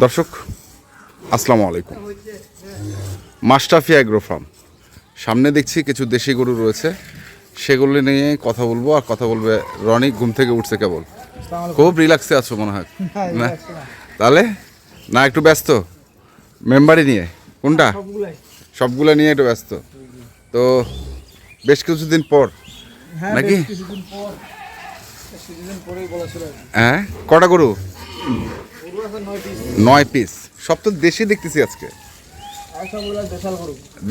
দর্শক আসসালামু আলাইকুম। মাশরাফি অ্যাগ্রো ফার্ম, সামনে দেখছি কিছু দেশি গরু রয়েছে, সেগুলো নিয়ে কথা বলবো। আর কথা বলবে রনি, ঘুম থেকে উঠছে কেবল, খুব রিল্যাক্সে আছো মনে হয় না? তাহলে না একটু ব্যস্ত মেম্বারই নিয়ে, কোনটা সবগুলা নিয়ে একটু ব্যস্ত তো, বেশ কিছুদিন পর নাকি? হ্যাঁ, কটা গরু? 9 পিস। সব তো দেশি দেখতেছি আজকে।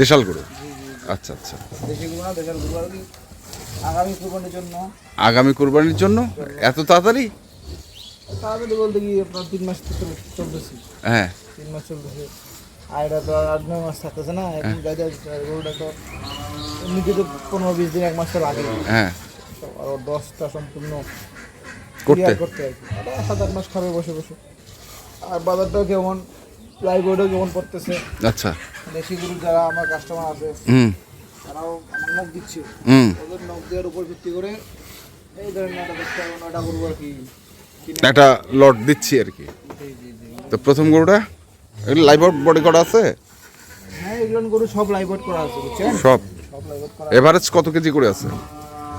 দেশাল গরু, আচ্ছা আচ্ছা। আগামী কুরবানির জন্য এত তাড়াতাড়ি? বলতে কি আপনার 3 মাস চলতেছে। হ্যাঁ, 3 মাস চলতেছে। আর এটা তো 8-9 মাস থাকতেছে না। এখন গরুটা তো এমনিতে তো 15-20 দিন 1 মাস তো লাগে। হ্যাঁ, আর 10টা সম্পূর্ণ করতে আর কি 7-8 মাস খাবে বসে বসে। আর বাজারটাও কেমন, প্লাইবোর্ডও কেমন পড়তেছে। আচ্ছা, দেশি গরু যারা আমার কাস্টমার আছে তারাও আমার নখ দিচ্ছে। ওদের নখ দেওয়ার উপর ভিত্তি করে এই ধরেন নয়টা গরু আর কি একটা লট দিচ্ছি আর কি। তো প্রথম গরুটা লাইভ বডি করা আছে? হ্যাঁ, এগুলো গরু সব লাইভবোর্ড করা আছে, বুঝছেন? সব লাইভবোর্ড করা। এভারেজ কত কেজি করে আছে?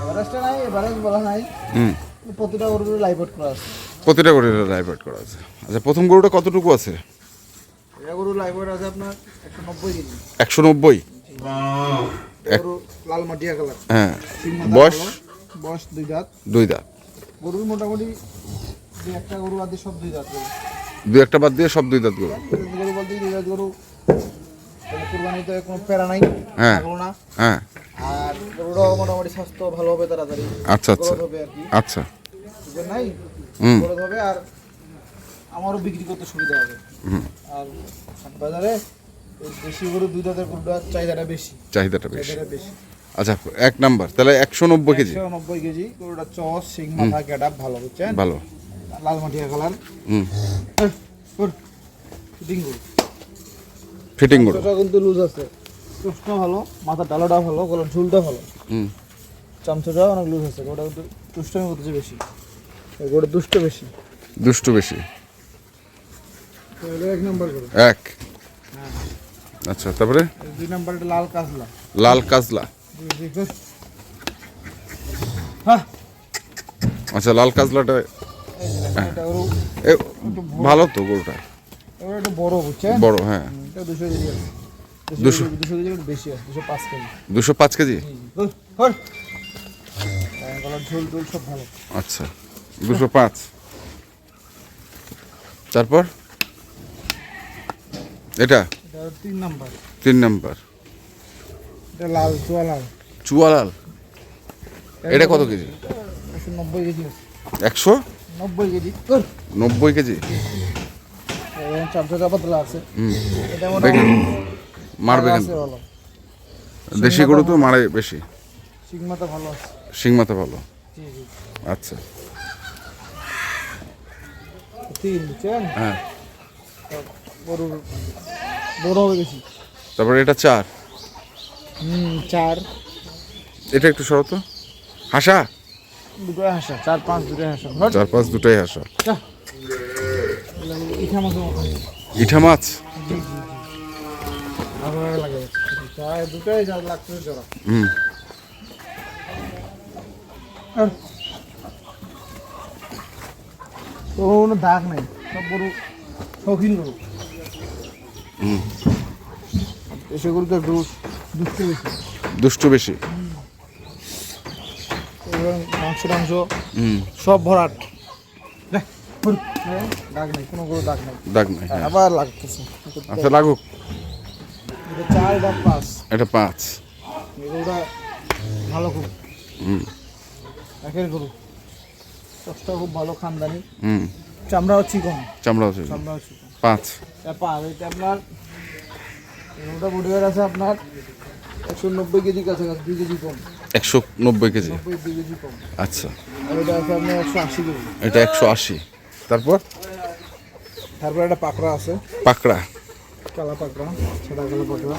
এভারেজটা নাই, এভারেজ বলা নাই। প্রতিটা গরুর লাইভবোর্ড করা আছে। প্রতিটা গরুর লাইভ করা আছে। আচ্ছা, প্রথম গরুটা কতটুকু আছে? এটা গরু লাইভবোর্ড আছে আপনার 190 কেজি। 190? গরু লাল মাটিয়া কালার। হ্যাঁ, বয়স? বয়স 2 দাঁত। 2 দাঁত। গরুর মোটামুটি 2-1টা গরু বাদে সব 2 দাঁত গরু। 2-1টা বাদ দিয়ে সব 2 দাঁত গরু। গরু বলতে 2 দাঁত গরু। কুরবানিতে কোনো প্যারা নাই। হ্যাঁ না। হ্যাঁ। আর গরুটাও মোটামুটি স্বাস্থ্য ভালো হবে তাড়াতাড়ি। আচ্ছা আচ্ছা হবে আর কি। আচ্ছা। বুঝলেন নাই? বড় হবে আর আমারও বিক্রি করতে সুবিধা হবে। আর বাজারে দেশি গরু 2 দাঁতের গরুটার চাহিদাটা বেশি। চাহিদাটা বেশি। আচ্ছা, 1 নাম্বার তাহলে 190 কেজি। 190 কেজি। গরুটা চস, সিং মাথা, গেটআপ ভালো, বুঝছেন? ভালো। লাল মাটিয়া কালার। ফিটিং গরু। এটা কিন্তু লুজ আছে। চোষটা ভালো, মাথার ডালাটা ভালো, গলার ঝুলটা ভালো। চামচাটা অনেক লুজ আছে। গরুটা কিন্তু দুষ্টমি করতেছে বেশি। গরুটা দুষ্ট বেশি। তাহলে 1 নাম্বার গরু। 1। আচ্ছা, তারপরে 2 নাম্বারটা লাল কাজলা। লাল কাজলা। আচ্ছা, লাল কাজলাটা এটা গরু ভালো তো গরুটা। এটা একটু বড়, বুঝছেন? বড়, হ্যাঁ। এটা 200 কেজি আছে। 200 কেজি বেশি আছে, 205 কেজি। 205 কেজি? গলার ঝোল টোল সব ভালো। আচ্ছা, 205। তারপর এটা 3 নাম্বার। 3 নাম্বার। এটা লাল চুয়ালাল। চুয়ালাল। এটা কত কেজি? 190 কেজি আছে। 190 কেজি। 90 কেজি। চামচা পাতলা আছে। এটা মারবে কেন? দেশি গরু তো মারে বেশি। সিংমাথা ভালো আছে। সিংমাথা ভালো। জি জি। আচ্ছা। 3, বুঝছেন? হ্যাঁ। গরু বড় হবে বেশি। তারপরে এটা 4। 4। এটা একটু সরো তো। হাসা? দুটোই হাসা। 4-5 দুটোই হাসা। 4-5 দুটাই হাসা। ইঠা মাছ। ইঠা মাছ? জি জি জি। ভালো লাগে। দুটোই যা লাগছে জোড়া। কোনো দাগ নেই, সব গরু শৌখিন গরু। সেগুলো তো একটু দুষ্টু বেশি। মাংস সব ভরাট। দাগ নেই, কোনো গরু দাগ নেই। দাগ নেই, আবার লাগতেছে। আচ্ছা, লাগুক। এটা 4, এটা 5। এটা 5। গরুটা ভালো খুব। একের গরু। চোখটা খুব ভালো, খানদানি। চামড়াও চিকন। চামড়াও চিকন। 5। এটা আপনার গরুটা বডি ওয়েট আছে আপনার 190 কেজি কাছাকাছি, 2 কেজি কম। 190 কেজি। 2 কেজি কম। আচ্ছা। আর এটা আছে আপনার 180 কেজি। এটা 180। তারপর একটা পাকড়া আছে। পাকড়া? কালা পাকড়া, সাদা কালো পাকড়া।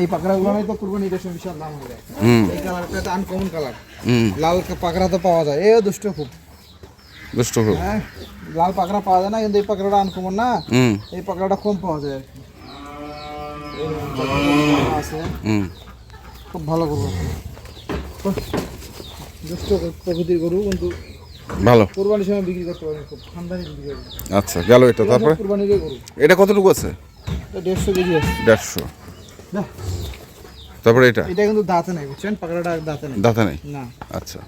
এই পাকড়াগুলো আমি তো কুরবানি ঈদের সময় বিশাল দাম হবে। এই কালারটা আনকমন কালার। লাল পাকড়া তো পাওয়া যায়। দুষ্ট খুব। দুষ্ট খুব। হ্যাঁ, লাল পাকড়া পাওয়া যায় না, কিন্তু এই পাকড়াটা আনকমন না, হুম এই পাকড়াটা কম পাওয়া যায় আর কি। আছে খুব ভালো গরু আছে, দুষ্ট প্রকৃতির গরু, কিন্তু ভালো। কোরবানির সময় বিক্রি করতে পারবে, খুব ঠান্ডায় বিক্রি করবে। আচ্ছা গেল এটা, তারপরে কোরবানির গরু এটা কতটুকু আছে? এটা 150 কেজি আছে। 150। না, তারপরে এটা এটা কিন্তু দাঁতে নাই, বুঝছেন, পাকড়াটা দাঁতে নাই। দাঁতা নেই? না, আচ্ছা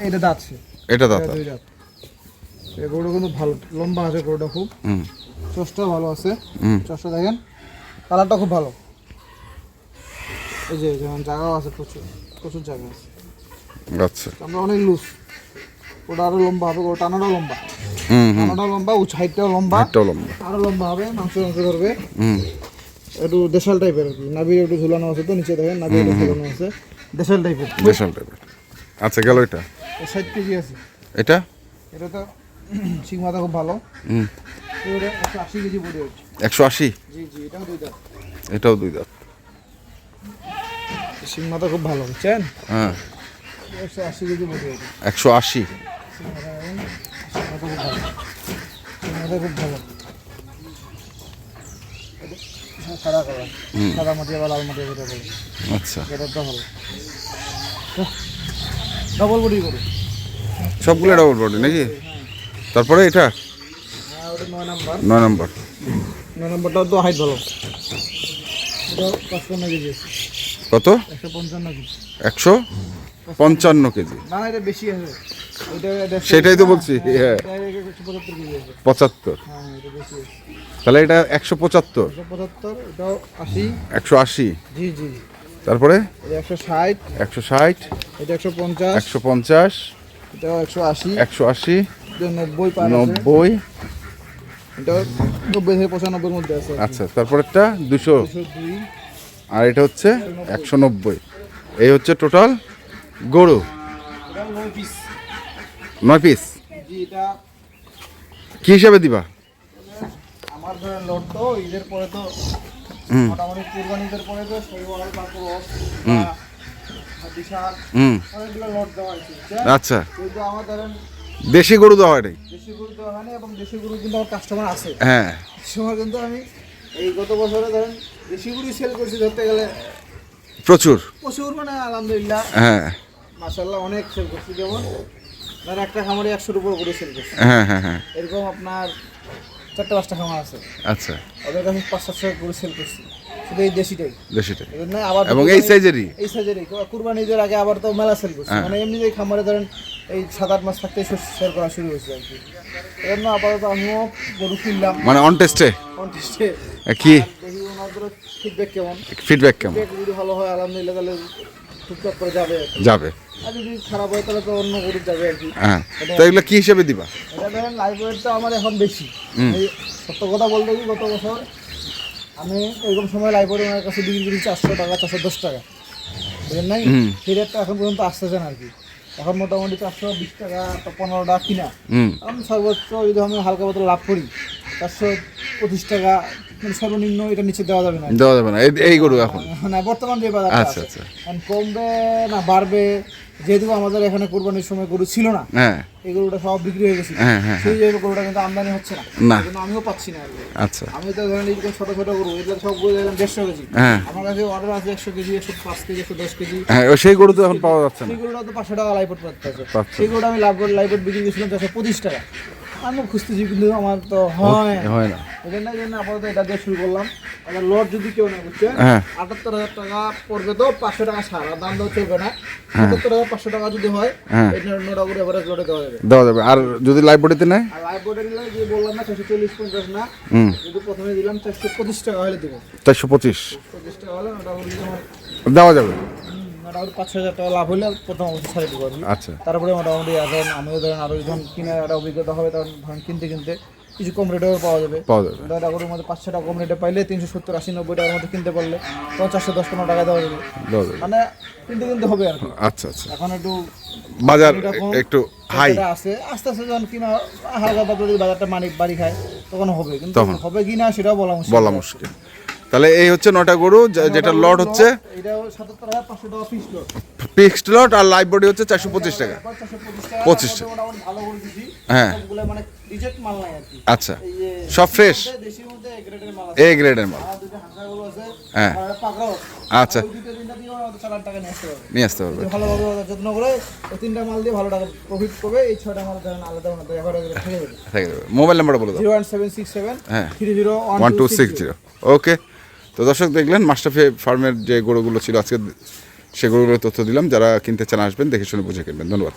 এটা দাঁতছে, এটা দাঁতা। দুই দাঁত। এই গরুটা কিন্তু ভালো লম্বা আছে, গরুটা খুব, হুম চোষটাও ভালো আছে। হুম চোষটা দেখেন, কালারটা খুব ভালো। এই যে যেমন জায়গাও আছে, প্রচুর প্রচুর জায়গা আছে। আচ্ছা আমরা অনেক লুজ, ওটা আরো লম্বা হবে, ওটা টানাটাও লম্বা, হুম হুম টানাটাও লম্বা, হাইটটাও লম্বা, হাতটাও লম্বা। আরো লম্বা হবে, মাংস ধরবে। হুম একটু দেশাল টাইপের আর কি, নাভি একটু ঝুলানো আছে, তো নিচে দেখেন নাভি একটু ঝুলানো আছে, দেশাল টাইপের। দেশাল টাইপের। আচ্ছা গেল এটা। 60 কেজি আছে। এটা এটা তো শিং মাথা খুব ভালো। হুম এটা 180 কেজি বডি হচ্ছে। 180। জি জি, এটাও দুই দাঁত। এটাও দুই দাঁত। শিং মাথা খুব ভালো, বুঝছেন, হ্যাঁ 180 কেজি বডি হচ্ছে। 180। শিং মাথা খুব ভালো, শিং মাথা খুব ভালো। সাদা কালার, সাদা মাটি বা লাল মাটি যেটা বলে, আচ্ছা এটা তো ভালো। ডবল বডি গরু। সবগুলো ডাবল বডি নাকি? তারপরে এটা হ্যাঁ, ওটা 9 নাম্বার। 9 নম্বর। 9 নাম্বারটাও তো হাইট ভালো। এটা 55 কেজি আছে। কত? 155 কেজি। 155 কেজি। না, এটা বেশি আছে। এটা 150 সেটাই তো বলছি, হ্যাঁ। এটা 175 কেজি আছে। 75। হ্যাঁ, এটা বেশি আছে। তাহলে এটা 175। 175, এটাও 80। 180। জি জি। তারপরে এটা 160, 160, এটা 150, 150, এটাও 180, 180, এটা 90 পার আছে। 90। এটাও 90 থেকে 95 এর মধ্যে আছে। আচ্ছা তারপরেরটা 200, 202, আর এটা হচ্ছে 190। এই হচ্ছে টোটাল গরু। এটা 9 পিস। 9 পিস। জি, এটা কি হিসাবে দিবা? আমার ধরেন লোড তো ঈদের পরে তো মোটামুটি কুরবানিদের পরে তো শৈবাল বা ক্রস বা বিশাল হুম অনেকগুলো লোড দেওয়া হয়েছে, বুঝছেন? আচ্ছা কিন্তু আমার ধরেন দেশি গরু দেওয়া হয় নাই? দেশি গরু দেওয়া হয়নি, এবং দেশি গরু কিন্তু আমার কাস্টমার আছে। হ্যাঁ সময় কিন্তু আমি এই গত বছরে ধরেন দেশি গরুই সেল করছি, ধরতে গেলে প্রচুর। প্রচুর, মানে আলহামদুলিল্লাহ হ্যাঁ মাশাআল্লাহ অনেক সেল করছি। যেমন ধরেন একটা খামারে 100-র উপর করে সেল করছি। হ্যাঁ হ্যাঁ হ্যাঁ এরকম আপনার 4-5টা খামার আছে, আচ্ছা ওদের কাছে 500-700 করে সেল করছি, শুধু এই দেশিটাই। দেশিটাই। এই জন্য আবার এবং এই সাইজেরই? এই সাইজেরই কুরবানি ঈদের আগে আবার তো মেলা সেল করছি, মানে এমনি যে খামারে ধরেন এই 7-8 মাস থাকতেই সেল করা শুরু হয়েছে আর কি। এই জন্য আপাতত আমিও গরু কিনলাম মানে অন টেস্টে কন্টেস্টে। কি দেখি ওনাদের ফিডব্যাক কেমন। ফিডব্যাক কেমন? ফিডব্যাক যদি ভালো হয় আলহামদুলিল্লাহ, তাহলে টুকটাক করে যাবে আর কি। যাবে। আর যদি খারাপ হয় তাহলে তো অন্য গরু যাবে আর কি। হ্যাঁ তো এগুলো কি হিসাবে দিবা? এটা ধরেন লাইভ ওয়েটটা আমার এখন বেশি। এই সত্য কথা বলতে কি, গত বছর আমি এরকম সময় লাইভ ওয়েট ওনার কাছে বিক্রি করি 400 টাকা, 410 টাকা, বুঝলেন নাই? সেই রেটটা এখন পর্যন্ত আসতেছে না আর কি। এখন মোটামুটি 420 টাকা, 15 টাকা কিনা। হুম আমি সর্বোচ্চ যদি আমি হালকা পাতলা লাভ করি 425 টাকা, মানে সর্বনিম্ন এটা নিচে দেওয়া যাবে না। দেওয়া যাবে না এই গরু এখন? না, বর্তমান যে বাজারটা আচ্ছা, আছে, আচ্ছা। এখন কমবে না বাড়বে, যেহেতু আমাদের এখানে কোরবানির সময় গরু ছিল না, হ্যাঁ এই গরুটা সব বিক্রি হয়ে গেছে, হ্যাঁ, হ্যাঁ, সেই জন্য গরুটা কিন্তু আমদানি হচ্ছে না, না। কিন্তু আমিও পাচ্ছি না আর কি। আচ্ছা আমি তো ধরেন এইরকম ছোট ছোট গরু, এগুলো সব গরু দেখেন 150 কেজি, হ্যাঁ আমার কাছে অর্ডার আছে 100 কেজি, 105 কেজি, 110 কেজি। হ্যাঁ সেই গরু তো এখন পাওয়া যাচ্ছে না। সেই গরুটা তো 500 টাকা লাইফ পাচ্ছে, পাচ্ছে। সেই গরুটা আমি লাইফ বিক্রি করেছিলাম 425 টাকা। আমি খুঁজতেছি কিন্তু আমার তো হয় হয় না। এই জন্য আপাতত এটা দিয়ে শুরু করলাম। আবার লট যদি কেউ না বুঝছে, হ্যাঁ 78,000 টাকা পড়বে, তো 500 টাকা ছাড়, আর দাম দেওয়া চলবে না। 77,500 টাকা যদি হয়, হ্যাঁ। এটা নোটা করে এভারেজ লটে দেওয়া যাবে। দেওয়া যাবে। আর যদি লাইভ বডিতে নেয়? আর লাইভ বোর্ডে নিলে যে বললাম না 440-50 না, হুম যদি প্রথমে দিলাম 425 টাকা হলে দেবো। 425 25 টাকা হলে ওটা বলি আমার দেওয়া যাবে। মোটামুটি 5,000 টাকা লাভ হলে প্রথম অবস্থা ছাড়ে দেবো আর কি। আচ্ছা তারপরে মোটামুটি এখন আমিও ধরেন আরও যখন কেনার একটা অভিজ্ঞতা হবে, তখন ধান কিনতে কিনতে কিছু কম রেটেও পাওয়া যাবে। পাওয়া যাবে। দাদা গরুর মধ্যে 500 টাকা কম রেটে পাইলে 370, 80, 90 টাকার মধ্যে কিনতে পারলে তখন 410-15 টাকা দেওয়া যাবে, দেওয়া যাবে। মানে কিনতে কিনতে হবে আর কি। আচ্ছা আচ্ছা এখন একটু বাজার এটা কম, একটু হাই। এটা আছে, আস্তে আস্তে যখন কিনা হালকা পাতলা যদি বাজারটা বাড়ি খায় তখন হবে, কিন্তু তখন। হবে কিনা সেটাও বলা মুশকিল। বলা মুশকিল। তাহলে এই হচ্ছে 9টা গরু, যেটা লট হচ্ছে এটাও 77,500 টাকা ফিক্সড লট, ফিক্সড লট, আর লাইভ বডি হচ্ছে 425 টাকা। 425 টাকা 25 মোটামুটি ভালো করে দিছি। হ্যাঁ সবগুলো মানে রিজেক্ট মাল নাই আর কি। আচ্ছা, এই যে সব ফ্রেশ দেশির মধ্যে এ গ্রেডের মাল আছে। এ গ্রেডের মাল। আমার দুটো হাঁসা গরু আছে, হ্যাঁ। আর একটা পাকড়াও আছে। আচ্ছা, ওই দুটো তিনটা দিয়ে আমাদের 4 লাখ টাকা নিয়ে আসতে পারবে। নিয়ে আসতে পারবে। যদি ভালোভাবে ওদের যত্ন করে ওই 3টা মাল দিয়ে ভালো টাকা প্রফিট করবে। এই 6টা মাল ধরেন আলাদা আলাদা এভারেজ থেকে যাবে। থেকে যাবে। মোবাইল নাম্বারটা বলে দাও। 01767 হ্যাঁ। 301260। 1260। ওকে, তো দর্শক দেখলেন মাশরাফি ফার্মের যে গরুগুলো ছিল আজকে, সে গরুগুলোর তথ্য দিলাম। যারা কিনতে চান আসবেন, দেখে শুনে বুঝে কিনবেন। ধন্যবাদ।